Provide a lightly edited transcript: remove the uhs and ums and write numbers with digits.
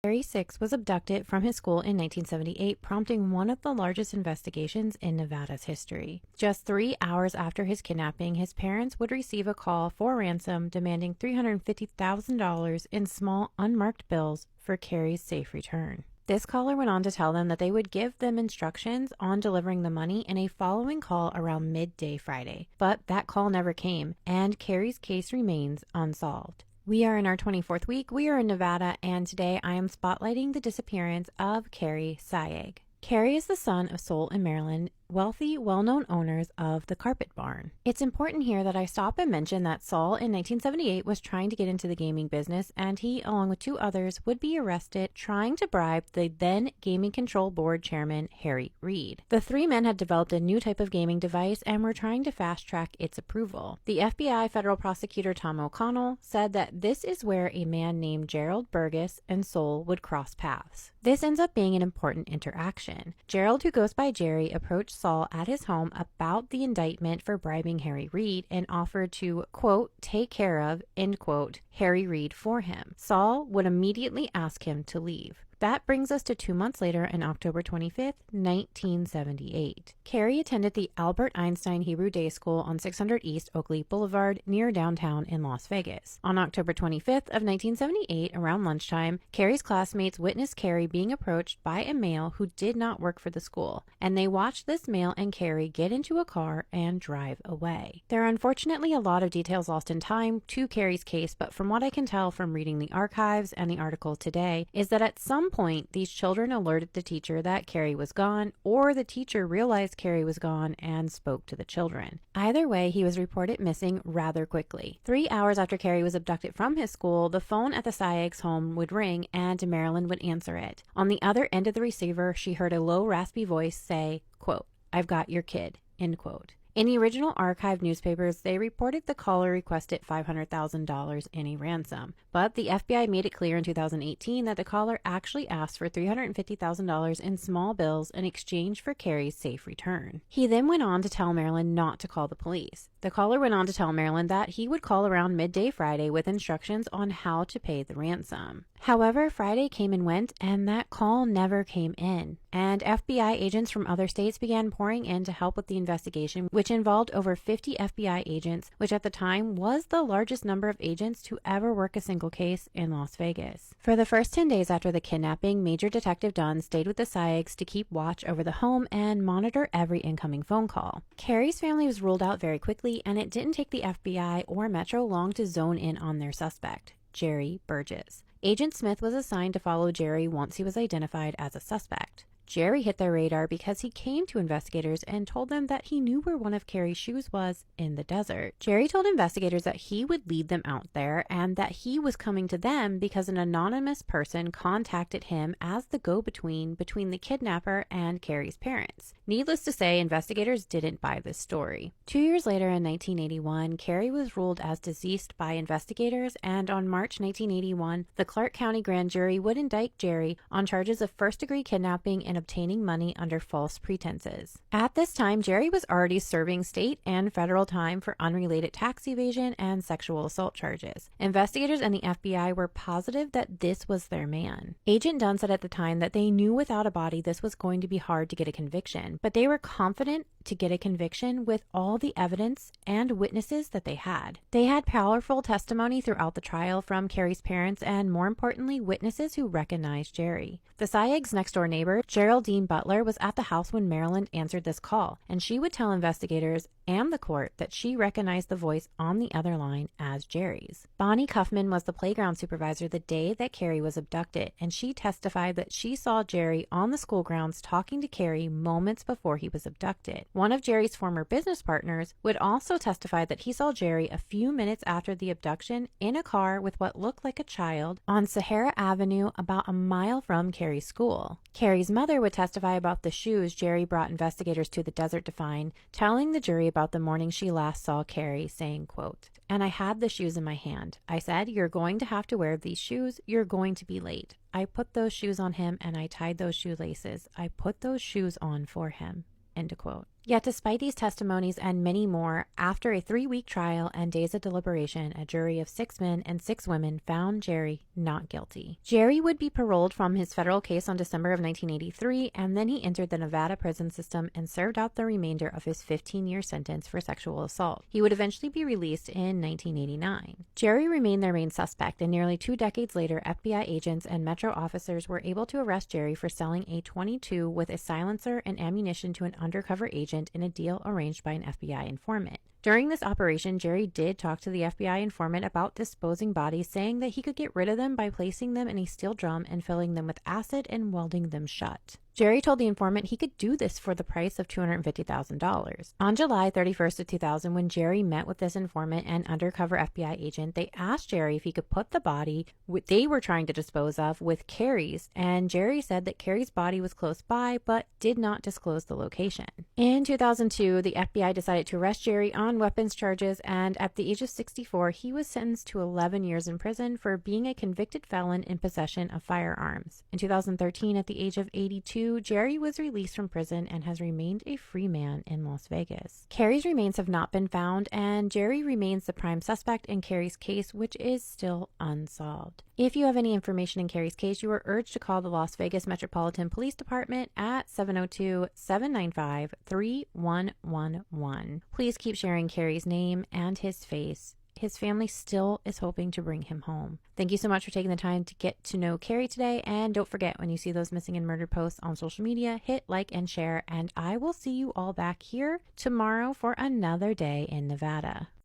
Cary Six was abducted from his school in 1978, prompting one of the largest investigations in Nevada's history. Just 3 hours after his kidnapping, his parents would receive a call for ransom demanding $350,000 in small, unmarked bills for Cary's safe return. This caller went on to tell them that they would give them instructions on delivering the money in a following call around midday Friday. But that call never came, and Cary's case remains unsolved. We are in our 24th week. We are in Nevada, and today I am spotlighting the disappearance of Cary Sayegh. Cary is the son of Sol and Marilyn, wealthy, well-known owners of the Carpet Barn. It's important here that I stop and mention that Sol in 1978 was trying to get into the gaming business, and he, along with 2 others, would be arrested trying to bribe the then Gaming Control Board chairman, Harry Reid. The 3 men had developed a new type of gaming device and were trying to fast-track its approval. The FBI federal prosecutor Tom O'Connell said that this is where a man named Gerald Burgess and Sol would cross paths. This ends up being an important interaction. Gerald, who goes by Jerry, approached Sol at his home about the indictment for bribing Harry Reid and offered to, quote, take care of, end quote, Harry Reid for him. Sol would immediately ask him to leave. That brings us to 2 months later on October 25th, 1978. Cary attended the Albert Einstein Hebrew Day School on 600 East Oakley Boulevard near downtown in Las Vegas. On October 25th of 1978, around lunchtime, Cary's classmates witnessed Cary being approached by a male who did not work for the school, and they watched this male and Cary get into a car and drive away. There are unfortunately a lot of details lost in time to Cary's case, but from what I can tell from reading the archives and the article today is that at some point these children alerted the teacher that Cary was gone, or the teacher realized Cary was gone and spoke to the children. Either way, he was reported missing rather quickly. 3 hours after Cary was abducted from his school, the phone at the Sayegh's home would ring and Marilyn would answer it. On the other end of the receiver, she heard a low, raspy voice say, quote, I've got your kid, end quote. In the original archived newspapers, they reported the caller requested $500,000 in a ransom, but the FBI made it clear in 2018 that the caller actually asked for $350,000 in small bills in exchange for Cary's safe return. He then went on to tell Marilyn not to call the police. The caller went on to tell Marilyn that he would call around midday Friday with instructions on how to pay the ransom. However, Friday came and went, and that call never came in. And FBI agents from other states began pouring in to help with the investigation, which involved over 50 FBI agents, which at the time was the largest number of agents to ever work a single case in Las Vegas. For the first 10 days after the kidnapping, Major Detective Dunn stayed with the Sayeghs to keep watch over the home and monitor every incoming phone call. Cary's family was ruled out very quickly, and it didn't take the FBI or Metro long to zone in on their suspect, Jerry Burgess. Agent Smith was assigned to follow Jerry once he was identified as a suspect. Jerry hit their radar because he came to investigators and told them that he knew where one of Cary's shoes was in the desert. Jerry told investigators that he would lead them out there and that he was coming to them because an anonymous person contacted him as the go-between between the kidnapper and Cary's parents. Needless to say, investigators didn't buy this story. 2 years later in 1981, Cary was ruled as deceased by investigators, and on March 1981, the Clark County grand jury would indict Jerry on charges of first-degree kidnapping and obtaining money under false pretenses. At this time, Jerry was already serving state and federal time for unrelated tax evasion and sexual assault charges. Investigators and the FBI were positive that this was their man. Agent Dunn said at the time that they knew without a body this was going to be hard to get a conviction, but they were confident to get a conviction with all the evidence and witnesses that they had. They had powerful testimony throughout the trial from Cary's parents and, more importantly, witnesses who recognized Jerry. The Sayegh's next-door neighbor, Geraldine Butler, was at the house when Marilyn answered this call, and she would tell investigators and the court that she recognized the voice on the other line as Jerry's. Bonnie Cuffman was the playground supervisor the day that Cary was abducted, and she testified that she saw Jerry on the school grounds talking to Cary moments before he was abducted. One of Jerry's former business partners would also testify that he saw Jerry a few minutes after the abduction in a car with what looked like a child on Sahara Avenue about a mile from Cary's school. Cary's mother would testify about the shoes Jerry brought investigators to the desert to find, telling the jury about the morning she last saw Cary, saying, quote, "And I had the shoes in my hand. I said, you're going to have to wear these shoes. You're going to be late. I put those shoes on him and I tied those shoelaces. I put those shoes on for him." End quote. Yet despite these testimonies and many more, after a 3-week trial and days of deliberation, a jury of 6 men and 6 women found Cary not guilty. Cary would be paroled from his federal case on December of 1983, and then he entered the Nevada prison system and served out the remainder of his 15-year sentence for sexual assault. He would eventually be released in 1989. Cary remained their main suspect, and nearly 2 decades later, FBI agents and Metro officers were able to arrest Cary for selling a .22 with a silencer and ammunition to an undercover agent in a deal arranged by an FBI informant. During this operation, Cary did talk to the FBI informant about disposing bodies, saying that he could get rid of them by placing them in a steel drum and filling them with acid and welding them shut. Cary told the informant he could do this for the price of $250,000. On July 31st of 2000, when Cary met with this informant and undercover FBI agent, they asked Cary if he could put the body they were trying to dispose of with Cary's, and Cary said that Cary's body was close by but did not disclose the location. In 2002, the FBI decided to arrest Cary on weapons charges, and at the age of 64, he was sentenced to 11 years in prison for being a convicted felon in possession of firearms. In 2013, at the age of 82, Cary was released from prison and has remained a free man in Las Vegas. Cary's remains have not been found, and Cary remains the prime suspect in Cary's case, which is still unsolved. If you have any information in Cary's case, you are urged to call the Las Vegas Metropolitan Police Department at 702-795-3111. Please keep sharing Cary's name and his face. His family still is hoping to bring him home. Thank you so much for taking the time to get to know Cary today. And don't forget, when you see those missing and murdered posts on social media, hit like and share. And I will see you all back here tomorrow for another day in Nevada.